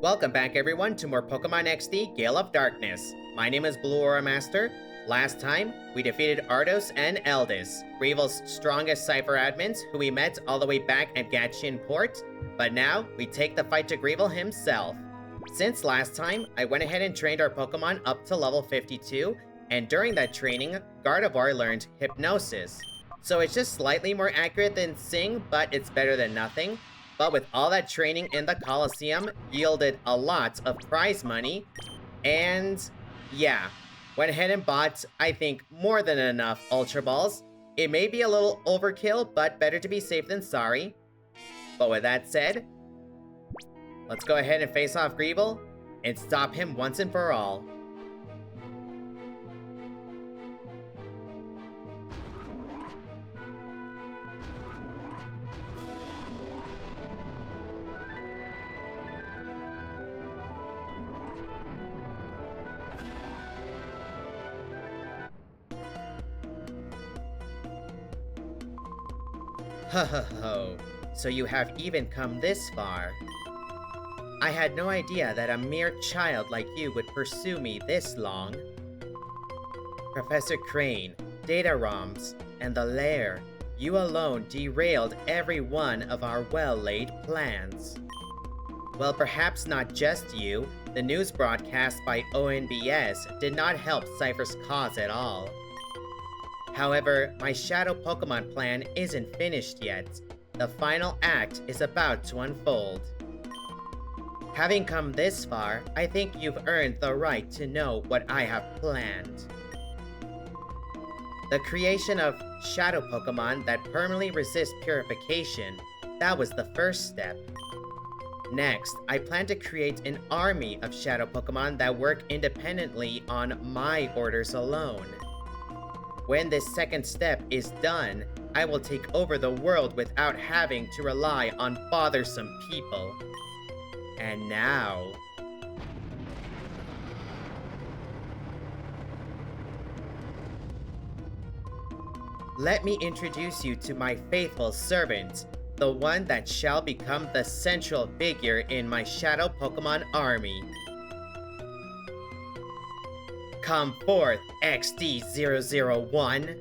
Welcome back everyone to more Pokemon XD Gale of Darkness. My name is Blue Aura Master. Last time, we defeated Ardos and Eldis, Grevil's strongest Cypher admins who we met all the way back at Gatchian Port, but now we take the fight to Grevel himself. Since last time, I went ahead and trained our Pokemon up to level 52, and during that training, Gardevoir learned Hypnosis. So it's just slightly more accurate than Sing, but it's better than nothing. But with all that training in the Coliseum, yielded a lot of prize money, and yeah, went ahead and bought, I think, more than enough Ultra Balls. It may be a little overkill, but better to be safe than sorry. But with that said, let's go ahead and face off Grevel and stop him once and for all. Ho ho ho, so you have even come this far. I had no idea that a mere child like you would pursue me this long. Professor Crane, Data ROMs, and the Lair, you alone derailed every one of our well-laid plans. Well, perhaps not just you. The news broadcast by ONBS did not help Cypher's cause at all. However, my Shadow Pokemon plan isn't finished yet. The final act is about to unfold. Having come this far, I think you've earned the right to know what I have planned. The creation of Shadow Pokemon that permanently resist purification, that was the first step. Next, I plan to create an army of Shadow Pokemon that work independently on my orders alone. When this second step is done, I will take over the world without having to rely on bothersome people. And now... let me introduce you to my faithful servant, the one that shall become the central figure in my Shadow Pokemon army. Come forth, XD001!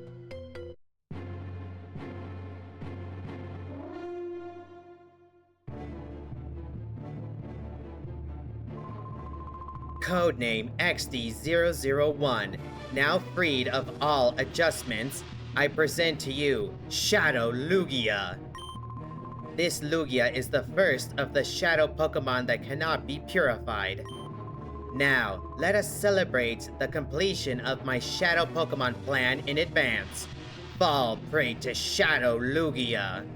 Codename XD001. Now freed of all adjustments, I present to you Shadow Lugia. This Lugia is the first of the Shadow Pokemon that cannot be purified. Now, let us celebrate the completion of my Shadow Pokemon plan in advance. Fall prey to Shadow Lugia.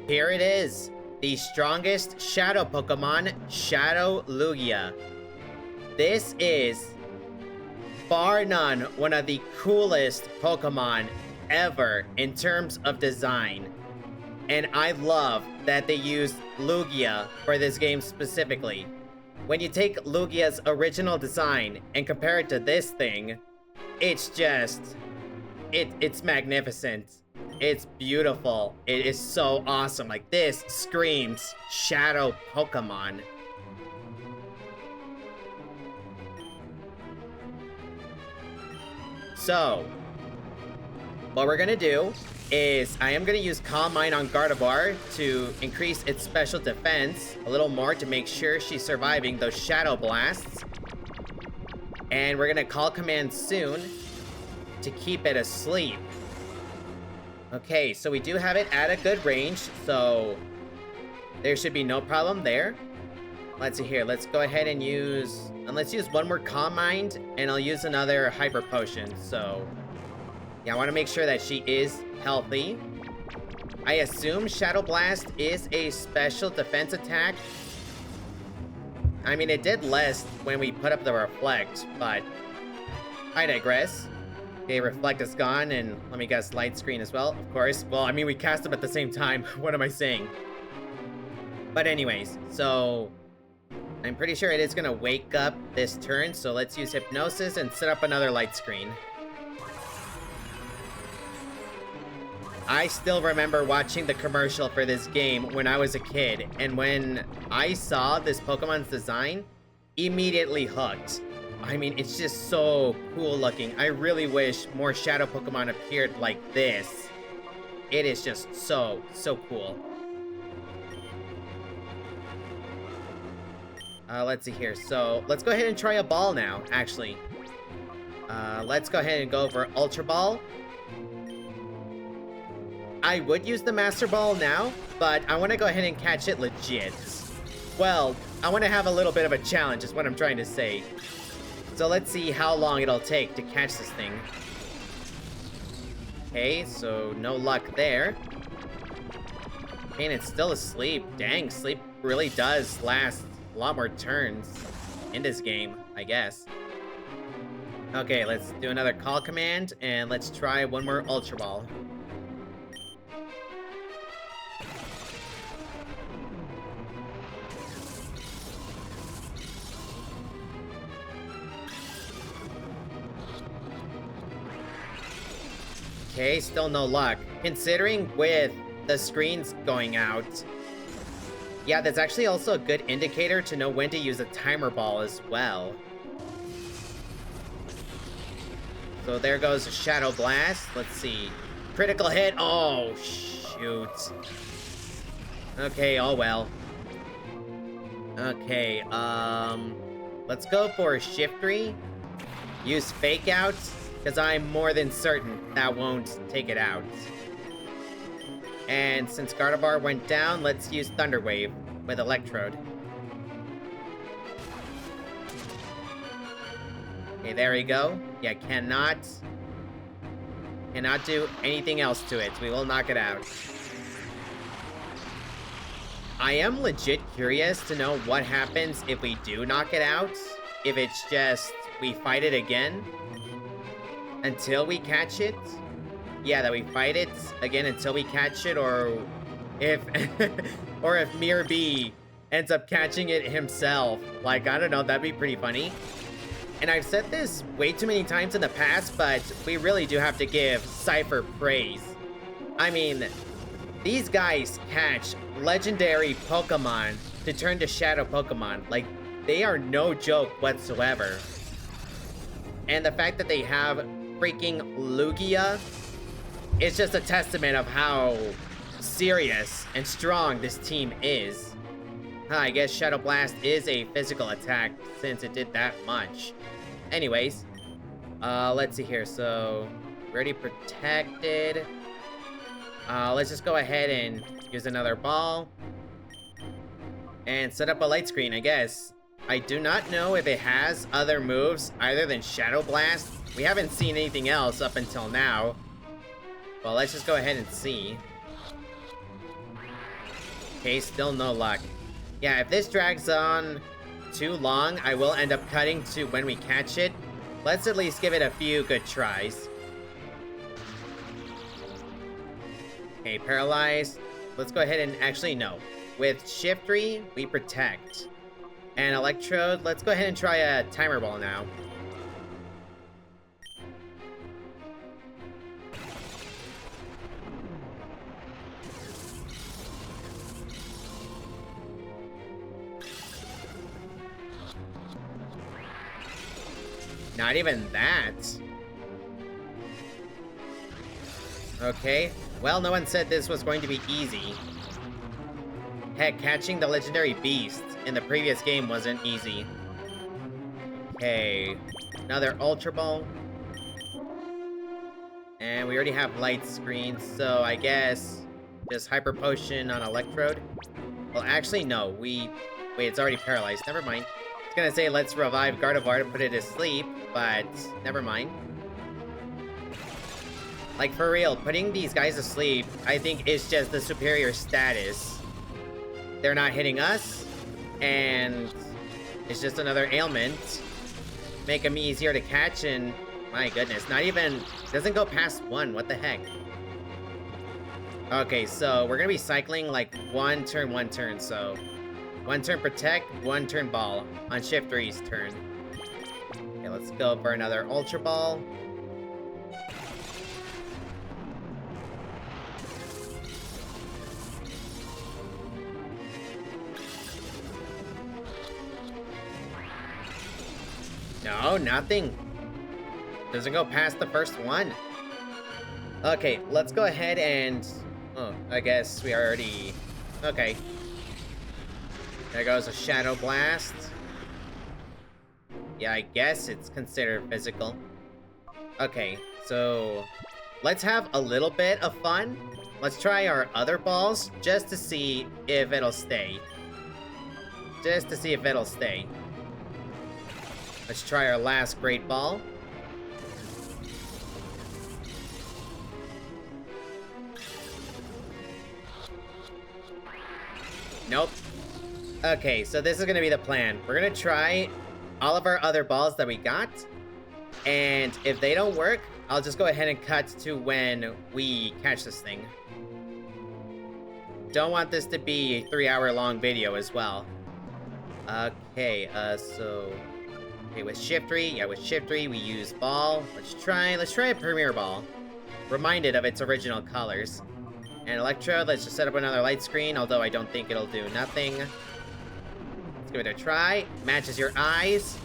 Here it is. The strongest Shadow Pokemon, Shadow Lugia. This is, bar none, one of the coolest Pokemon ever in terms of design. And I love that they used Lugia for this game specifically. When you take Lugia's original design and compare it to this thing, it's just... It's magnificent. It's beautiful. It is so awesome. Like, this screams Shadow Pokemon. So, what we're gonna do is I am gonna use Calm Mind on Gardevoir to increase its special defense a little more to make sure she's surviving those Shadow Blasts. And we're gonna call Command soon to keep it asleep. Okay, so we do have it at a good range, so there should be no problem there. Let's see here, let's go ahead and let's use one more Calm Mind, and I'll use another Hyper Potion, so... yeah, I want to make sure that she is healthy. I assume Shadow Blast is a special defense attack. I mean, it did less when we put up the Reflect, but I digress. Okay, Reflect is gone, and let me guess, Light Screen as well, of course. Well, I mean, we cast them at the same time. What am I saying? But anyways, so... I'm pretty sure it is going to wake up this turn, so let's use Hypnosis and set up another Light Screen. I still remember watching the commercial for this game when I was a kid, and when I saw this Pokemon's design, immediately hooked. I mean, it's just so cool looking. I really wish more Shadow Pokemon appeared like this. It is just so cool. Let's see here. So, let's go ahead and try a ball now, actually. Let's go ahead and go for Ultra Ball. I would use the Master Ball now, but I want to go ahead and catch it legit. Well, I want to have a little bit of a challenge is what I'm trying to say. So let's see how long it'll take to catch this thing. Okay, so no luck there. Okay, and it's still asleep. Dang, sleep really does last a lot more turns in this game, I guess. Okay, let's do another call command, and let's try one more Ultra Ball. Okay, still no luck. Considering with the screens going out, yeah, that's actually also a good indicator to know when to use a timer ball as well. So there goes a Shadow Blast. Let's see. Critical hit. Oh, shoot. Okay, oh well. Okay, let's go for Shiftry. Use Fake Out, because I'm more than certain that won't take it out. And since Gardevoir went down, let's use Thunder Wave with Electrode. Okay, there we go. Yeah, cannot do anything else to it. We will knock it out. I am legit curious to know what happens if we do knock it out. If it's just, we fight it again until we catch it. Yeah, that we fight it again until we catch it, or if or if Mirror B ends up catching it himself. Like, I don't know, that'd be pretty funny. And I've said this way too many times in the past, but we really do have to give Cypher praise. I mean, these guys catch legendary Pokemon to turn to Shadow Pokemon. Like, they are no joke whatsoever. And the fact that they have freaking Lugia, it's just a testament of how serious and strong this team is. I guess Shadow Blast is a physical attack since it did that much. Anyways, let's see here. So, already protected. Let's just go ahead and use another ball. And set up a Light Screen, I guess. I do not know if it has other moves other than Shadow Blast. We haven't seen anything else up until now. Well, let's just go ahead and see. Okay, still no luck. Yeah, if this drags on too long, I will end up cutting to when we catch it. Let's at least give it a few good tries. Okay, paralyzed. Let's go ahead and actually, no. With Shift 3, we protect. And Electrode, let's go ahead and try a Timer Ball now. Not even that. Okay. Well, no one said this was going to be easy. Heck, catching the legendary beast in the previous game wasn't easy. Okay. Another Ultra Ball. And we already have light screen, so I guess just Hyper Potion on Electrode. Well, actually, no. Wait, it's already paralyzed. Never mind. I was gonna say let's revive Gardevoir to put it to sleep, but never mind. Like, for real, putting these guys to sleep, I think is just the superior status. They're not hitting us, and it's just another ailment. Make them easier to catch, and my goodness, not even, doesn't go past 1, what the heck? Okay, so we're gonna be cycling like one turn, so 1 turn protect, 1 turn ball on Shift 3's turn. Okay, let's go for another Ultra Ball. No, nothing. Doesn't go past the first one. Okay, let's go ahead and... Oh, I guess we already... Okay. There goes a Shadow Blast. Yeah, I guess it's considered physical. Okay, so... Let's have a little bit of fun. Let's try our other balls, just to see if it'll stay. Just to see if it'll stay. Let's try our last Great Ball. Nope. Okay, so this is gonna be the plan. We're gonna try all of our other balls that we got, and if they don't work, I'll just go ahead and cut to when we catch this thing. Don't want this to be a 3-hour-long video as well. Okay, Okay, with Shift 3, with Shift 3, we use Ball. Let's try a Premier Ball. Reminded of its original colors. And Electrode, let's just set up another light screen, although I don't think it'll do nothing. Let's give it a try. Matches your eyes.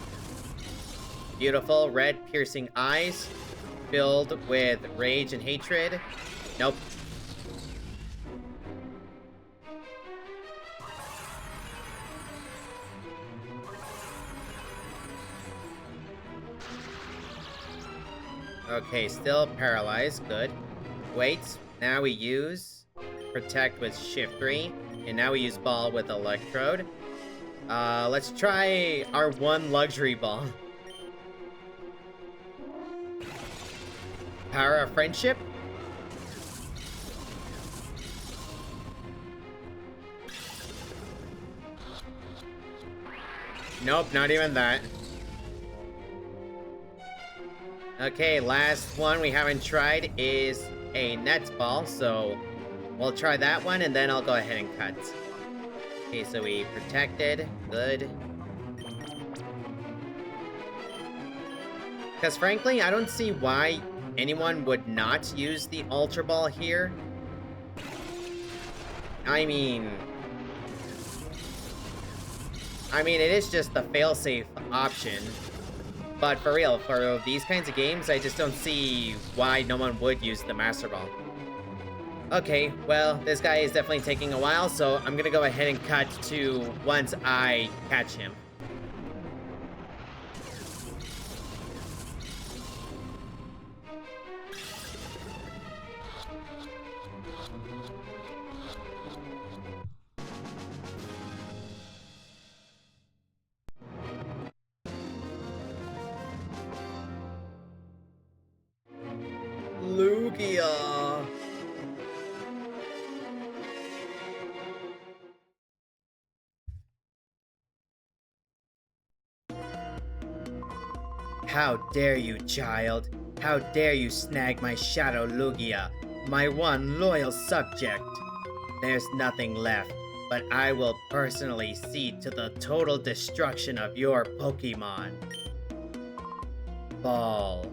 Beautiful, red, piercing eyes. Filled with rage and hatred. Nope. Okay, still paralyzed. Good. Wait. Now we use Protect with Shift 3. And now we use Ball with Electrode. Let's try our one Luxury Ball. Power of Friendship. Nope, not even that. Okay, last one we haven't tried is a Nets Ball, so we'll try that one and then I'll go ahead and cut. Okay, so we protected. Good. Because frankly, I don't see why anyone would not use the Ultra Ball here. I mean, it is just the failsafe option. But for real, for these kinds of games, I just don't see why no one would use the Master Ball. Okay, well, this guy is definitely taking a while, so I'm gonna go ahead and cut to once I catch him. Lugia! How dare you, child? How dare you snag my shadow Lugia, my one loyal subject? There's nothing left, but I will personally see to the total destruction of your Pokémon. Ball.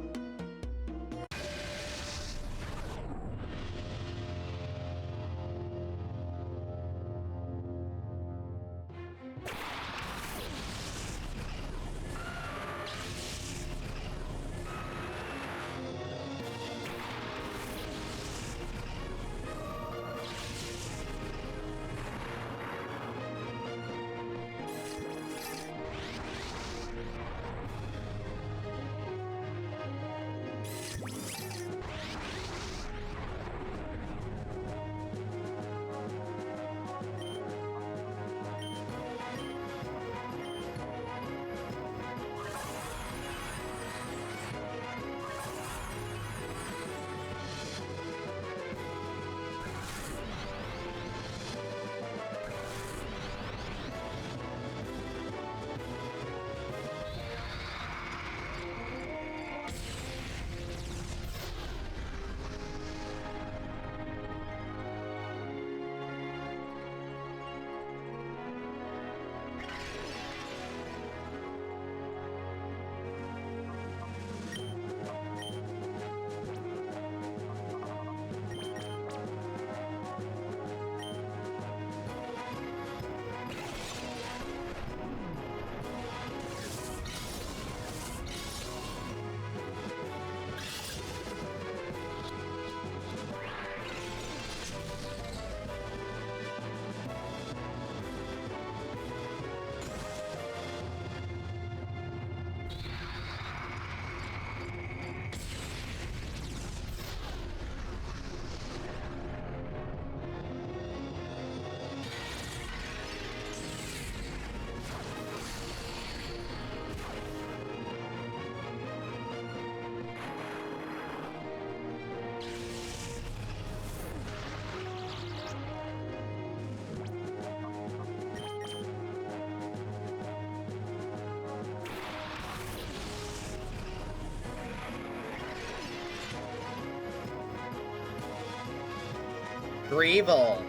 Greevil,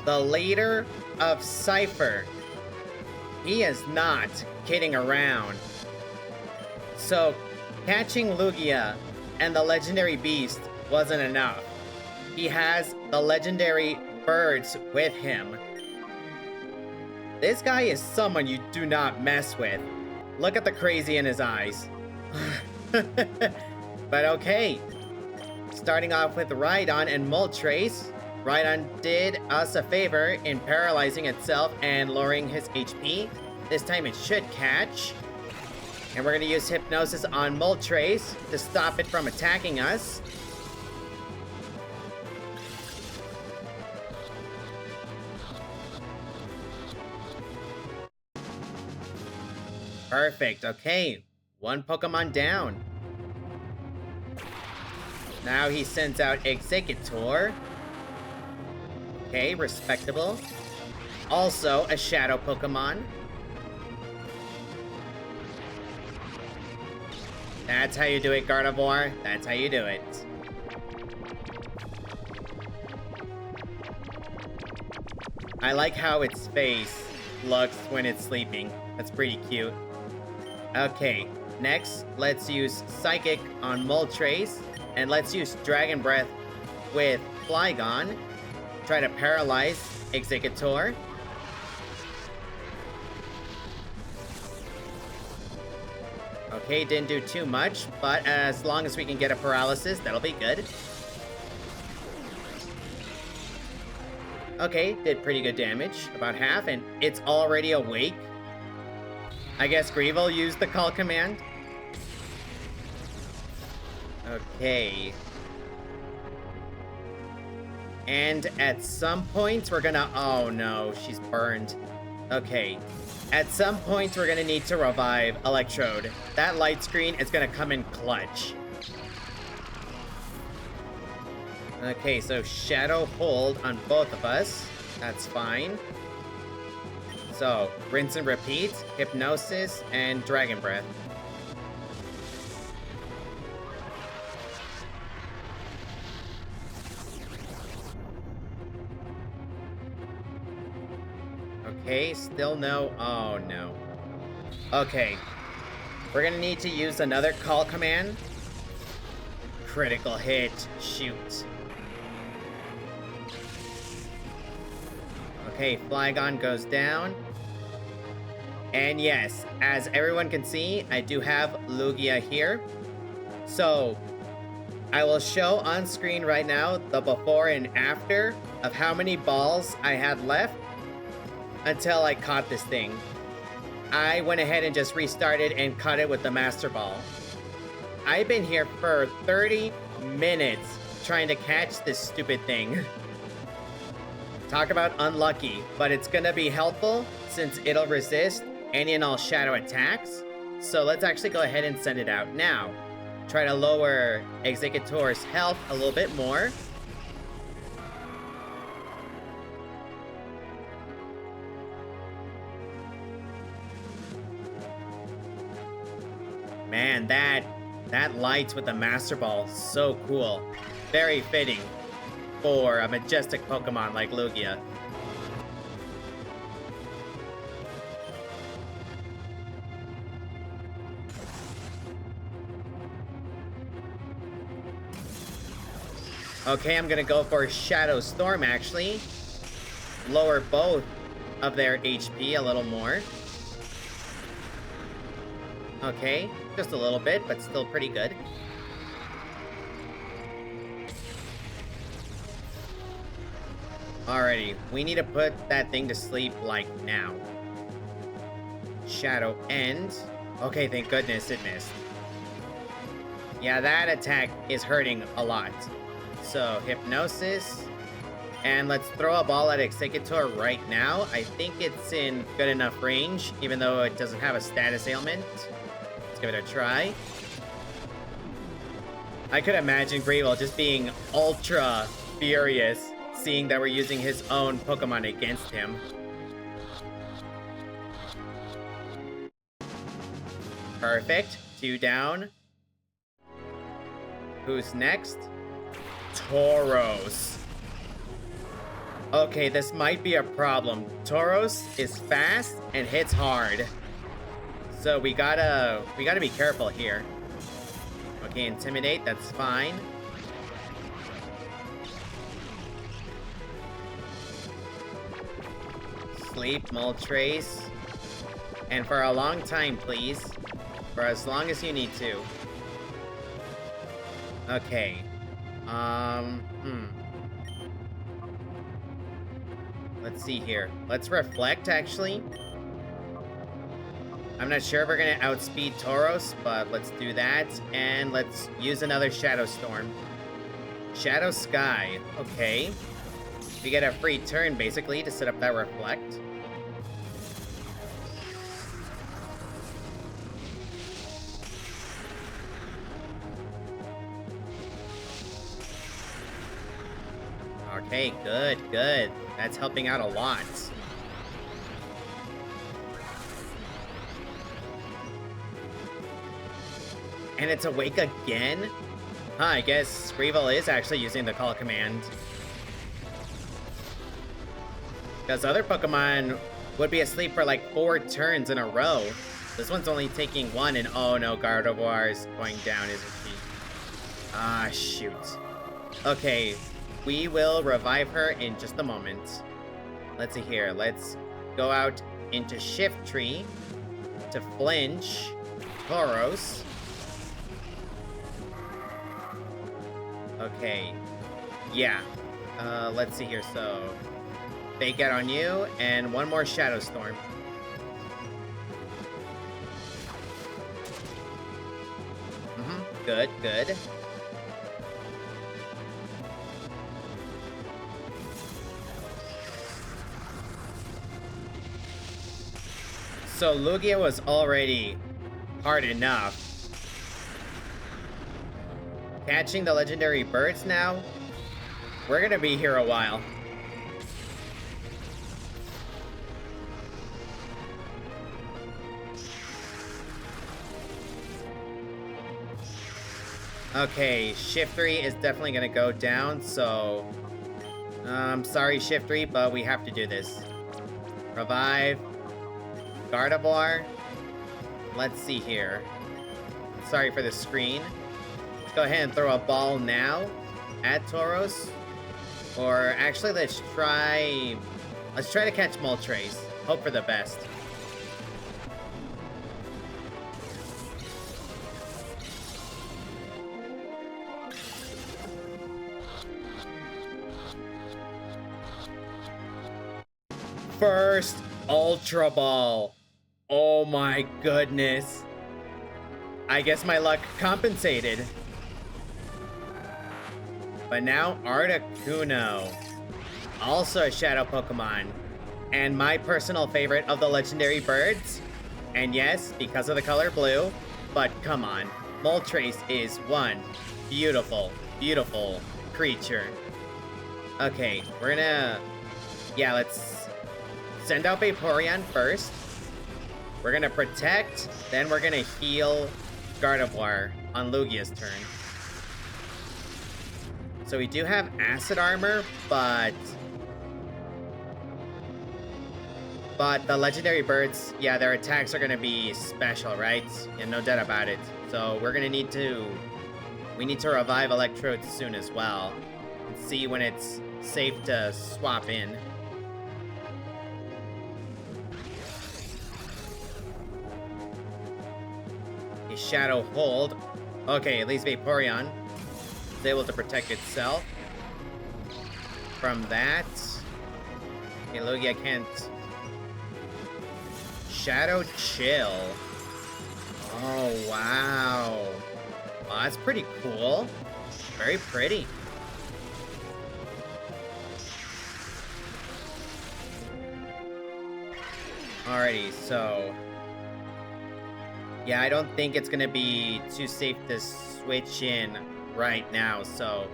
the leader of Cypher. He is not kidding around. So, catching Lugia and the legendary beast wasn't enough. He has the legendary birds with him. This guy is someone you do not mess with. Look at the crazy in his eyes. But okay. Starting off with Rhydon and Moltres. Rhydon did us a favor in paralyzing itself and lowering his HP. This time it should catch. And we're going to use Hypnosis on Moltres to stop it from attacking us. Perfect, okay. One Pokemon down. Now he sends out Exeggutor. Okay, respectable. Also a Shadow Pokemon. That's how you do it, Gardevoir. That's how you do it. I like how its face looks when it's sleeping. That's pretty cute. Okay, next, let's use Psychic on Moltres. And let's use Dragon Breath with Flygon. Try to paralyze Exeggutor. Okay, didn't do too much, but as long as we can get a paralysis, that'll be good. Okay, did pretty good damage, about half, and it's already awake. I guess Greevil used the call command. Okay. And at some point, we're gonna... Oh no, she's burned. Okay. At some point, we're gonna need to revive Electrode. That light screen is gonna come in clutch. Okay, so Shadow Hold on both of us. That's fine. So, Rinse and Repeat, Hypnosis, and Dragon Breath. Okay, still no. Oh, no. Okay. We're gonna need to use another call command. Critical hit. Shoot. Okay, Flygon goes down. And yes, as everyone can see, I do have Lugia here. So, I will show on screen right now the before and after of how many balls I had left until I caught this thing. I went ahead and just restarted and caught it with the Master Ball. I've been here for 30 minutes trying to catch this stupid thing. Talk about unlucky, but it's gonna be helpful since it'll resist any and all shadow attacks. So let's actually go ahead and send it out now. Try to lower Exeggutor's health a little bit more. Man, that lights with the Master Ball, so cool. Very fitting for a majestic Pokemon like Lugia. Okay, I'm gonna go for Shadow Storm, actually. Lower both of their HP a little more. Okay, just a little bit, but still pretty good. Alrighty, we need to put that thing to sleep, like, now. Shadow End. Okay, thank goodness it missed. Yeah, that attack is hurting a lot. So, Hypnosis. And let's throw a ball at Exeggutor right now. I think it's in good enough range, even though it doesn't have a status ailment. Let's give it a try. I could imagine Gale just being ultra furious, seeing that we're using his own Pokemon against him. Perfect. 2 down. Who's next? Tauros. Okay, this might be a problem. Tauros is fast and hits hard. So we gotta be careful here. Okay, Intimidate, that's fine. Sleep, Moltres. And for a long time, please. For as long as you need to. Okay. Let's see here. Let's Reflect, actually. I'm not sure if we're gonna outspeed Tauros, but let's do that. And let's use another Shadow Storm. Shadow Sky. Okay. We get a free turn, basically, to set up that Reflect. Okay, good, good. That's helping out a lot. And it's awake again? Huh, I guess Gale is actually using the call command. Because other Pokemon would be asleep for like 4 turns in a row. This one's only taking 1, and oh no, Gardevoir is going down, isn't she? Ah, shoot. Okay, we will revive her in just a moment. Let's see here. Let's go out into Shift Tree to flinch Tauros. Okay. Yeah. Let's see here. So, Fake Out on you, and one more Shadow Storm. Good, good. So Lugia was already hard enough. Catching the legendary birds now? We're gonna be here a while. Okay, Shiftry is definitely gonna go down, so... sorry Shiftry, but we have to do this. Revive. Gardevoir. Let's see here. Sorry for the screen. Let's go ahead and throw a ball now at Tauros. Or actually, let's try to catch Moltres. Hope for the best. First Ultra Ball. Oh my goodness. I guess my luck compensated. But now Articuno. Also a Shadow Pokemon. And my personal favorite of the legendary birds. And yes, because of the color blue. But come on. Moltres is one beautiful, beautiful creature. Okay, we're gonna... Yeah, let's send out Vaporeon first. We're gonna protect, then we're gonna heal Gardevoir on Lugia's turn. So we do have Acid Armor, but the legendary birds, yeah, their attacks are gonna be special, right? Yeah, no doubt about it. So we're gonna need to revive Electrode soon as well. And see when it's safe to swap in. A Shadow Hold. Okay, at least Vaporeon is able to protect itself from that. Okay, Lugia can't. Shadow Chill. Oh, wow. Oh, that's pretty cool. Very pretty. Alrighty, so... Yeah, I don't think it's gonna be too safe to switch in right now, so...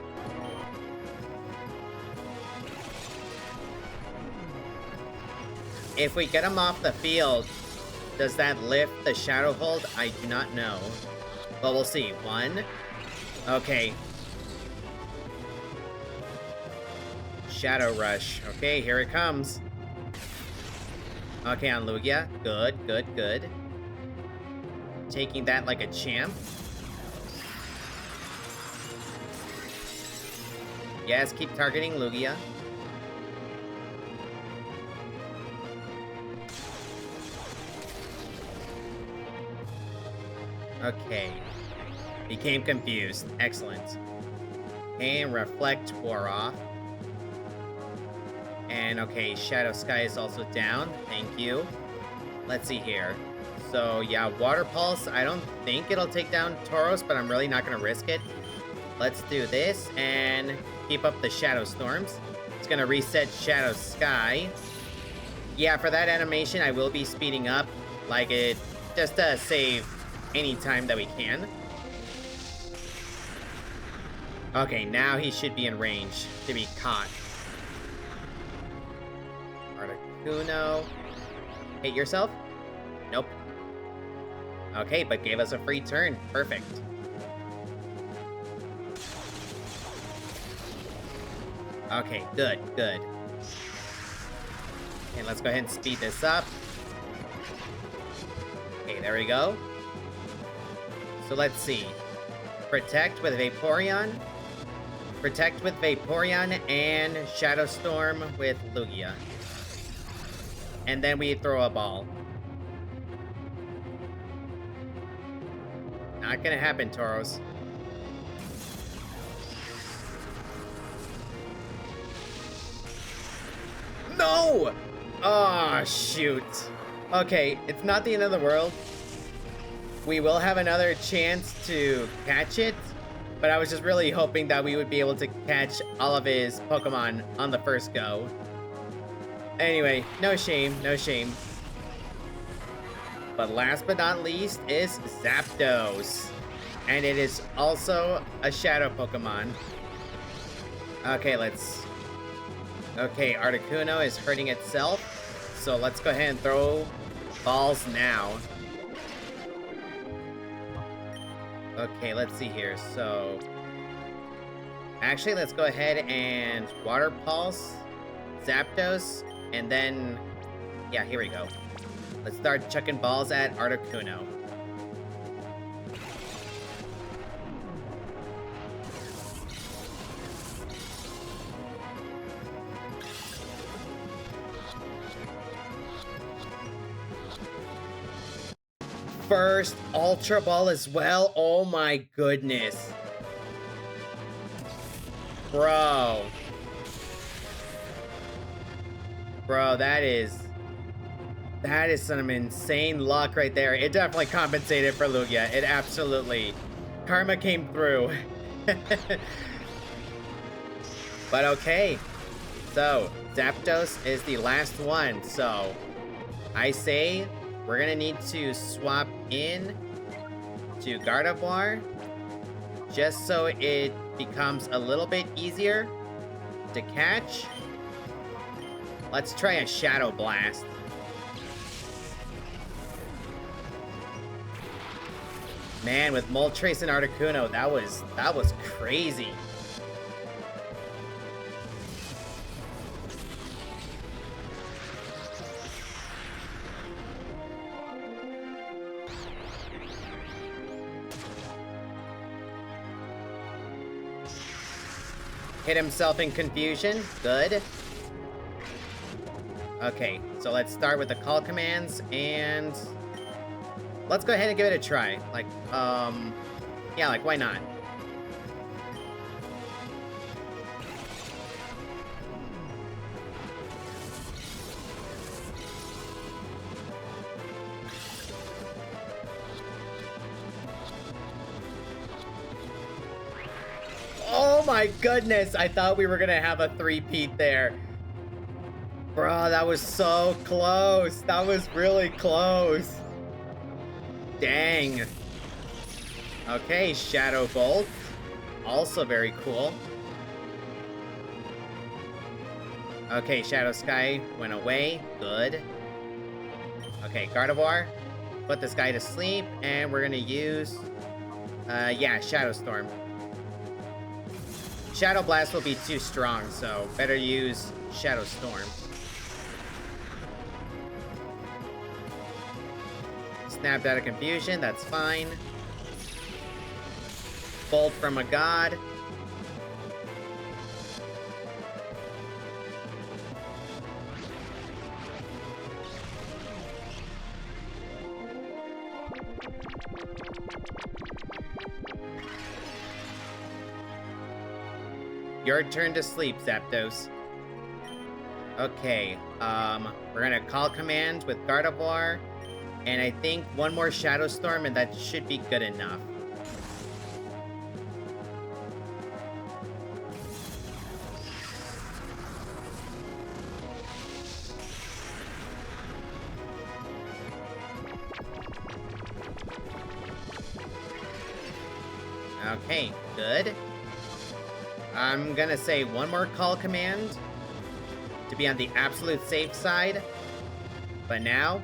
If we get him off the field, does that lift the Shadow Hold? I do not know. But we'll see. One. Okay. Shadow Rush. Okay, here it comes. Okay, on Lugia. Good, good, good. Taking that like a champ. Yes, keep targeting Lugia. Okay. Became confused. Excellent. And Reflect wore off. And okay, Shadow Sky is also down. Thank you. Let's see here. So yeah, Water Pulse. I don't think it'll take down Tauros, but I'm really not going to risk it. Let's do this and keep up the Shadow Storms. It's going to reset Shadow Sky. Yeah, for that animation, I will be speeding up like it just to save any time that we can. Okay, now he should be in range to be caught. Articuno. Hit yourself? Nope. Okay, but gave us a free turn. Perfect. Okay, good, good. Okay, let's go ahead and speed this up. Okay, there we go. So let's see. Protect with Vaporeon. Protect with Vaporeon and Shadow Storm with Lugia. And then we throw a ball. Not gonna happen, Tauros. No! Oh, shoot. Okay, it's not the end of the world. We will have another chance to catch it, but I was just really hoping that we would be able to catch all of his Pokemon on the first go. Anyway, no shame, no shame. But last but not least is Zapdos. And it is also a Shadow Pokemon. Okay, let's... Okay, Articuno is hurting itself. So let's go ahead and throw balls now. Okay, let's see here. So... Actually, let's go ahead and Water Pulse, Zapdos, and then... Yeah, here we go. Let's start chucking balls at Articuno. First Ultra Ball as well. Oh my goodness. Bro. Bro, that is some insane luck right there. It definitely compensated for Lugia. It absolutely. Karma came through. But okay. So, Zapdos is the last one. So, I say we're gonna need to swap in to Gardevoir just so it becomes a little bit easier to catch. Let's try a Shadow Blast. Man, with Moltres and Articuno, that was crazy. Hit himself in confusion. Good. Okay, so let's start with the call commands, and let's go ahead and give it a try. Like, yeah, like, why not? Oh my goodness, I thought we were gonna have a three-peat there. Bro, that was so close. That was really close. Dang. Okay, Shadow Bolt. Also very cool. Okay, Shadow Sky went away. Good. Okay, Gardevoir. Put this guy to sleep, and we're gonna use... yeah, Shadow Storm. Shadow Blast will be too strong, so better use Shadow Storm. Snapped out of confusion, that's fine. Bolt from a god. Your turn to sleep, Zapdos. Okay, we're gonna call command with Gardevoir. And I think one more Shadow Storm, and that should be good enough. Okay, good. I'm gonna say one more call command to be on the absolute safe side. But now,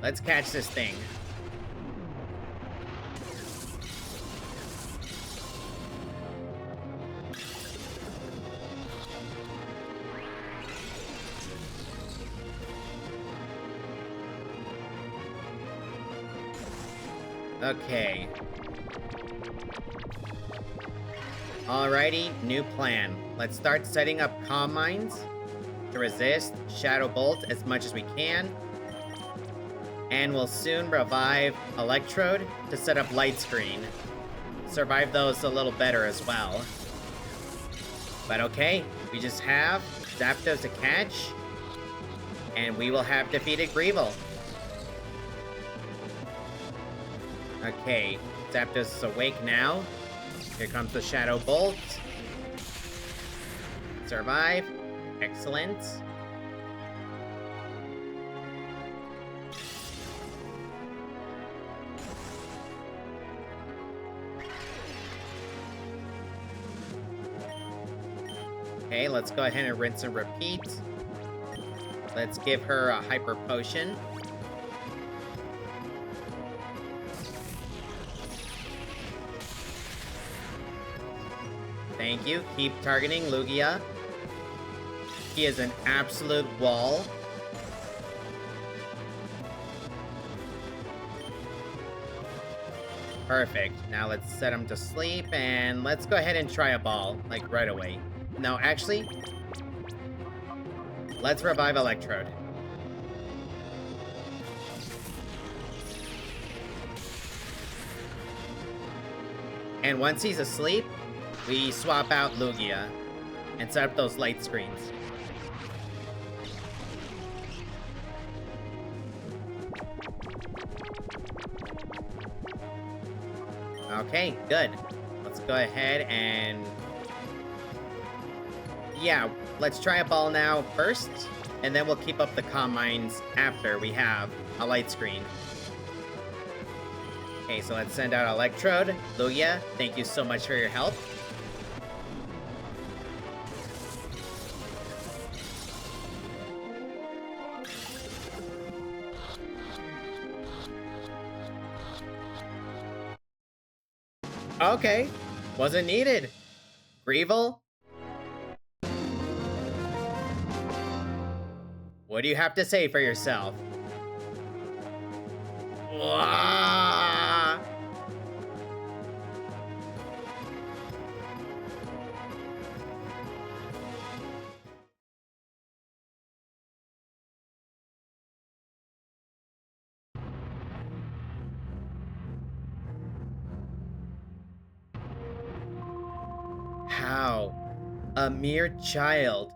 let's catch this thing. Okay. Alrighty, new plan. Let's start setting up Calm Minds to resist Shadow Bolt as much as we can. And we'll soon revive Electrode to set up Light Screen. Survive those a little better as well. But okay, we just have Zapdos to catch, and we will have defeated Greevil. Okay, Zapdos is awake now. Here comes the Shadow Bolt. Survive. Excellent. Okay, let's go ahead and rinse and repeat. Let's give her a Hyper Potion. Thank you. Keep targeting Lugia. He is an absolute wall. Perfect. Now let's set him to sleep, and let's go ahead and try a ball, like right away. No, actually, let's revive Electrode. And once he's asleep, we swap out Lugia and set up those light screens. Okay, good. Let's go ahead and... Yeah, let's try a ball now first, and then we'll keep up the calm minds after we have a light screen. Okay, so let's send out Electrode. Lugia, thank you so much for your help. Okay, wasn't needed. Greevil? What do you have to say for yourself? Wah! How? A mere child.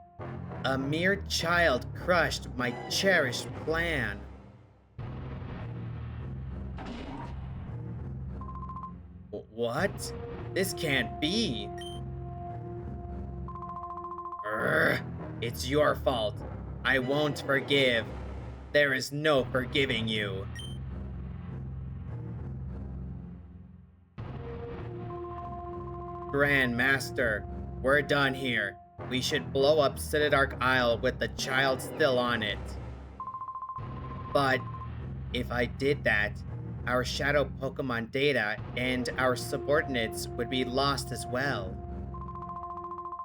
A mere child crushed my cherished plan. What? This can't be. Urgh, it's your fault. I won't forgive. There is no forgiving you. Grand Master, we're done here. We should blow up Citadark Isle with the child still on it. But if I did that, our shadow Pokemon data and our subordinates would be lost as well.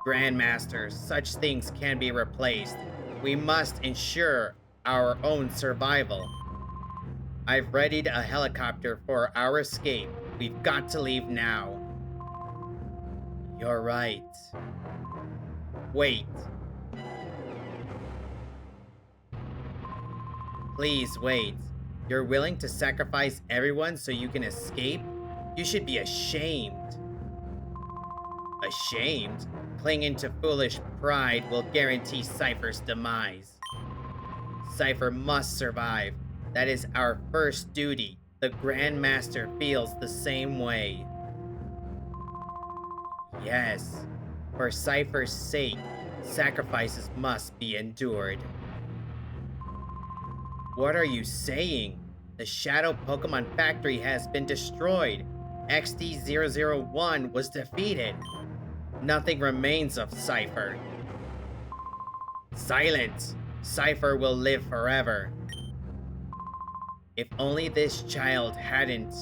Grandmaster, such things can be replaced. We must ensure our own survival. I've readied a helicopter for our escape. We've got to leave now. You're right. Wait. Please wait. You're willing to sacrifice everyone so you can escape? You should be ashamed. Ashamed? Clinging to foolish pride will guarantee Cypher's demise. Cypher must survive. That is our first duty. The Grand Master feels the same way. Yes, for Cypher's sake, sacrifices must be endured. What are you saying? The Shadow Pokemon Factory has been destroyed. XD001 was defeated. Nothing remains of Cypher. Silence! Cypher will live forever. If only this child hadn't...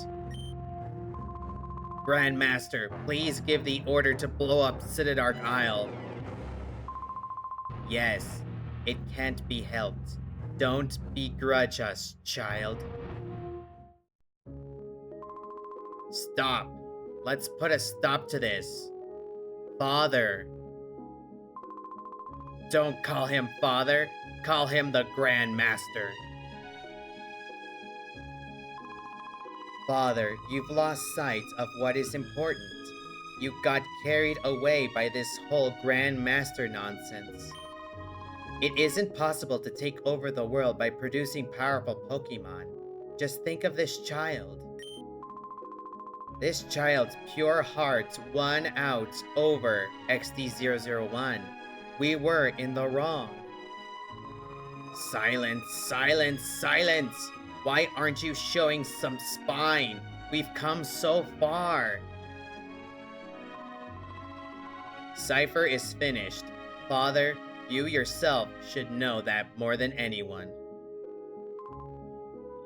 Grandmaster, please give the order to blow up Citadark Isle. Yes, it can't be helped. Don't begrudge us, child. Stop. Let's put a stop to this. Father. Don't call him father. Call him the Grand Master. Father, you've lost sight of what is important. You got carried away by this whole Grand Master nonsense. It isn't possible to take over the world by producing powerful Pokemon. Just think of this child. This child's pure heart won out over XD001. We were in the wrong. Silence, silence, silence! Why aren't you showing some spine? We've come so far. Cypher is finished. Father, you yourself should know that more than anyone.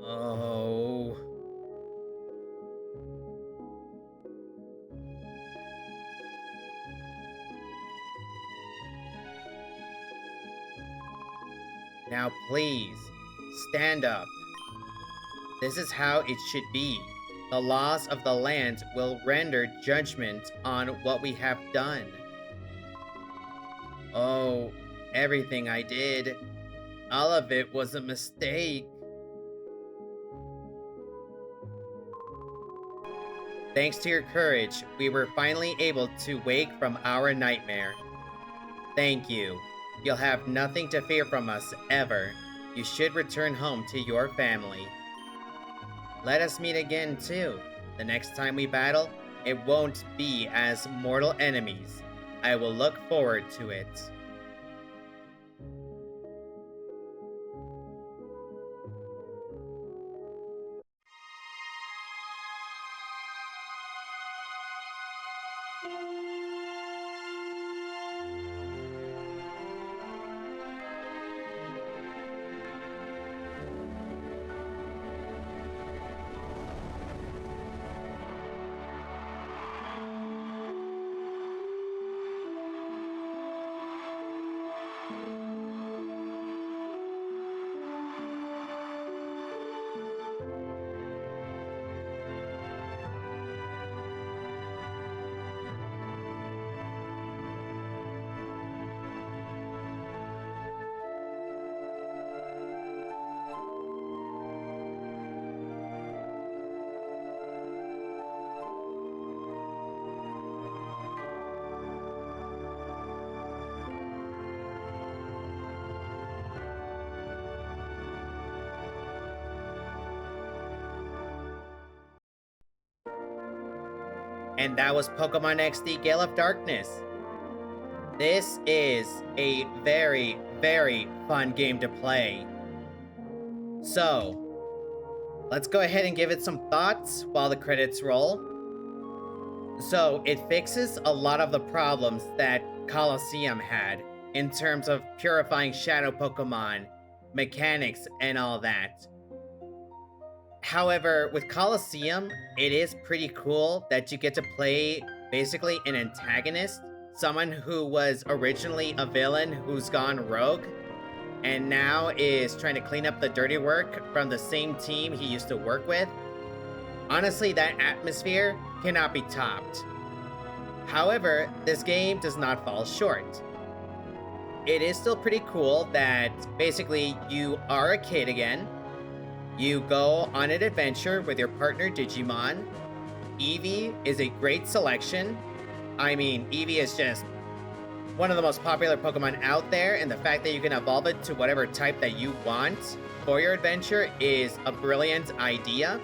Oh... Now please, stand up. This is how it should be. The laws of the land will render judgment on what we have done. Oh, everything I did, all of it was a mistake. Thanks to your courage, we were finally able to wake from our nightmare. Thank you. You'll have nothing to fear from us ever. You should return home to your family. Let us meet again, too. The next time we battle, it won't be as mortal enemies. I will look forward to it. And that was Pokemon XD Gale of Darkness. This is a very, very fun game to play. So, let's go ahead and give it some thoughts while the credits roll. So, it fixes a lot of the problems that Colosseum had in terms of purifying shadow Pokemon, mechanics, and all that. However, with Colosseum, it is pretty cool that you get to play basically an antagonist, someone who was originally a villain who's gone rogue, and now is trying to clean up the dirty work from the same team he used to work with. Honestly, that atmosphere cannot be topped. However, this game does not fall short. It is still pretty cool that basically you are a kid again. You go on an adventure with your partner Digimon. Eevee is a great selection. I mean, Eevee is just one of the most popular Pokemon out there, and the fact that you can evolve it to whatever type that you want for your adventure is a brilliant idea.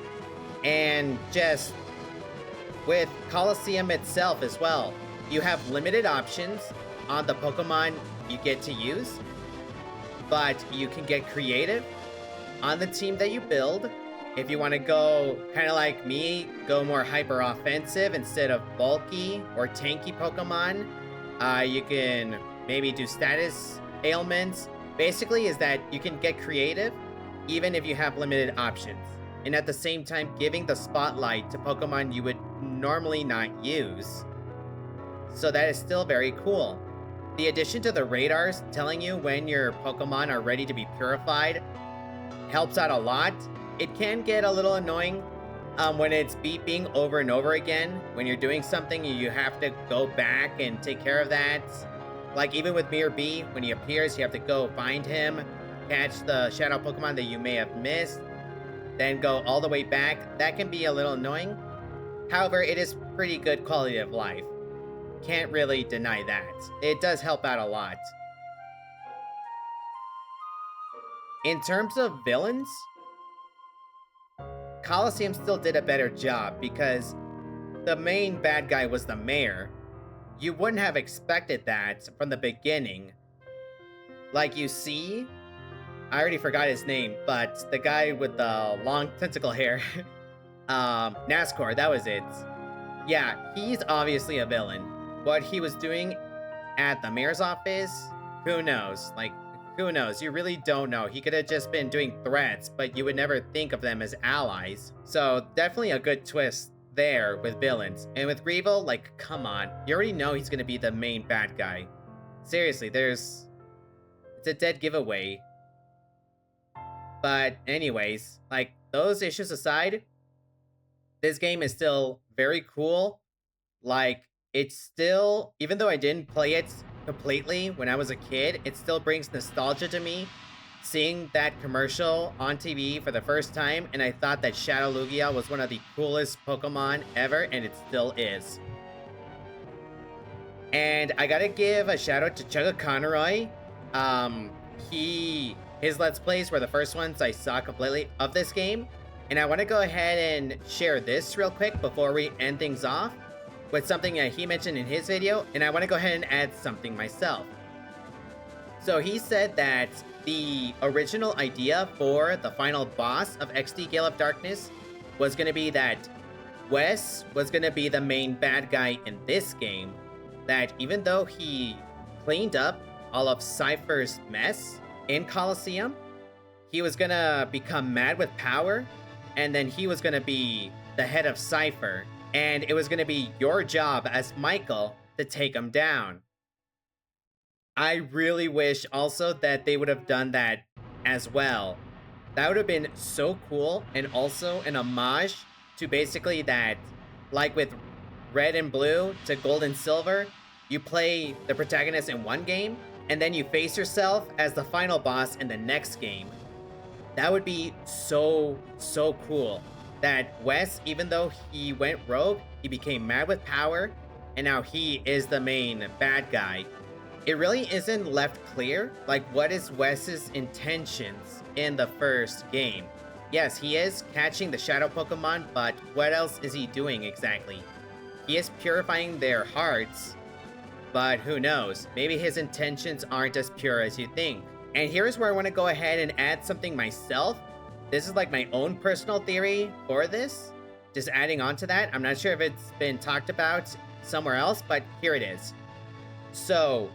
And just with Colosseum itself as well, you have limited options on the Pokemon you get to use, but you can get creative on the team that you build. If you want to go kind of like me, go more hyper offensive instead of bulky or tanky Pokemon, you can maybe do status ailments. Basically is that you can get creative even if you have limited options, and at the same time giving the spotlight to Pokemon you would normally not use. So that is still very cool. The addition to the radars telling you when your Pokemon are ready to be purified helps out a lot. It can get a little annoying when it's beeping over and over again. When you're doing something, you have to go back and take care of that. Like even with Mirror B, when he appears, you have to go find him, catch the shadow Pokemon that you may have missed, then go all the way back. That can be a little annoying. However, it is pretty good quality of life. Can't really deny that. It does help out a lot. In terms of villains, Colosseum still did a better job because the main bad guy was the mayor. You wouldn't have expected that from the beginning. Like you see, I already forgot his name, but the guy with the long tentacle hair, NASCAR, that was it. Yeah, he's obviously a villain. What he was doing at the mayor's office, who knows? Like, who knows? You really don't know. He could have just been doing threats, but you would never think of them as allies. So definitely a good twist there with villains. And with Greevil, like, come on. You already know he's gonna be the main bad guy. Seriously, it's a dead giveaway. But anyways, like, those issues aside, this game is still very cool. Like, it's still, even though I didn't play it completely when I was a kid, it still brings nostalgia to me. Seeing that commercial on TV for the first time, and I thought that Shadow Lugia was one of the coolest Pokemon ever, and it still is. And I gotta give a shout out to Chugga Conroy. His Let's Plays were the first ones I saw completely of this game. And I want to go ahead and share this real quick before we end things off with something that he mentioned in his video, and I want to go ahead and add something myself. So he said that the original idea for the final boss of XD Gale of Darkness was going to be that Wes was going to be the main bad guy in this game, that even though he cleaned up all of Cypher's mess in Colosseum, he was going to become mad with power, and then he was going to be the head of Cypher, and it was going to be your job as Michael to take him down. I really wish also that they would have done that as well. That would have been so cool, and also an homage to basically that, like with Red and Blue to Gold and Silver, you play the protagonist in one game, and then you face yourself as the final boss in the next game. That would be so cool. That Wes, even though he went rogue, he became mad with power, and now he is the main bad guy. It really isn't left clear, like, what is Wes's intentions in the first game. Yes, he is catching the shadow Pokemon, but what else is he doing exactly? He is purifying their hearts, but who knows? Maybe his intentions aren't as pure as you think. And here's where I want to go ahead and add something myself. This is like my own personal theory for this. Just adding on to that. I'm not sure if it's been talked about somewhere else, but here it is. So,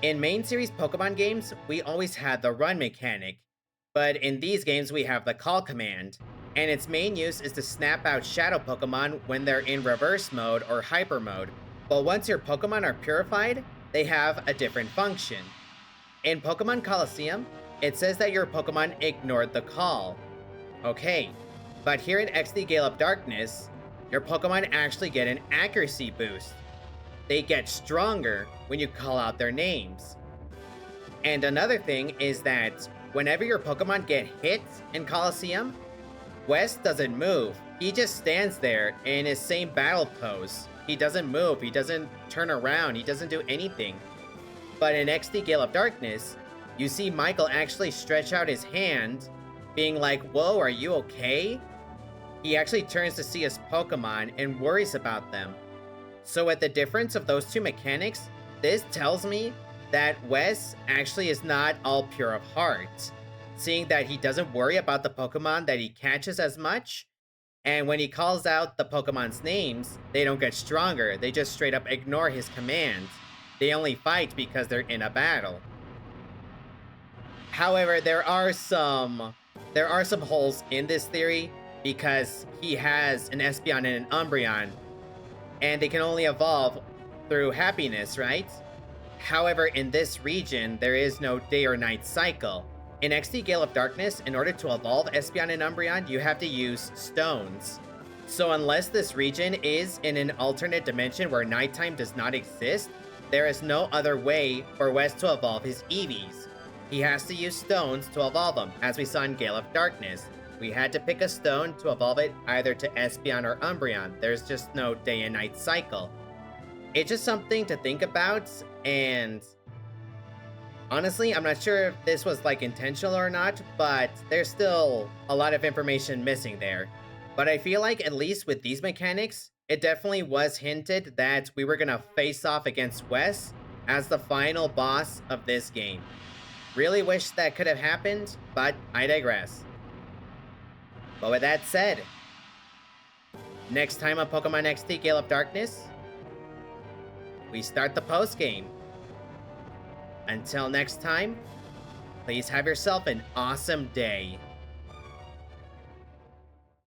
in main series Pokemon games, we always had the run mechanic. But in these games, we have the call command. And its main use is to snap out shadow Pokemon when they're in reverse mode or hyper mode. But once your Pokemon are purified, they have a different function. In Pokemon Colosseum, it says that your Pokemon ignored the call. Okay, but here in XD Gale of Darkness, your Pokemon actually get an accuracy boost. They get stronger when you call out their names. And another thing is that whenever your Pokemon get hit in Colosseum, Wes doesn't move. He just stands there in his same battle pose. He doesn't move, he doesn't turn around, he doesn't do anything. But in XD Gale of Darkness, you see Michael actually stretch out his hand, being like, whoa, are you okay? He actually turns to see his Pokemon and worries about them. So with the difference of those two mechanics, this tells me that Wes actually is not all pure of heart, seeing that he doesn't worry about the Pokemon that he catches as much, and when he calls out the Pokemon's names, they don't get stronger, they just straight up ignore his commands. They only fight because they're in a battle. However, there are some holes in this theory, because he has an Espeon and an Umbreon, and they can only evolve through happiness, right? However, in this region, there is no day or night cycle. In XD Gale of Darkness, in order to evolve Espeon and Umbreon, you have to use stones. So unless this region is in an alternate dimension where nighttime does not exist, there is no other way for Wes to evolve his Eevees. He has to use stones to evolve them, as we saw in Gale of Darkness. We had to pick a stone to evolve it either to Espeon or Umbreon. There's just no day and night cycle. It's just something to think about, and honestly, I'm not sure if this was like intentional or not, but there's still a lot of information missing there. But I feel like at least with these mechanics, it definitely was hinted that we were gonna face off against Wes as the final boss of this game. Really wish that could have happened, but I digress. But with that said, next time on Pokemon XD Gale of Darkness, we start the post-game. Until next time, please have yourself an awesome day.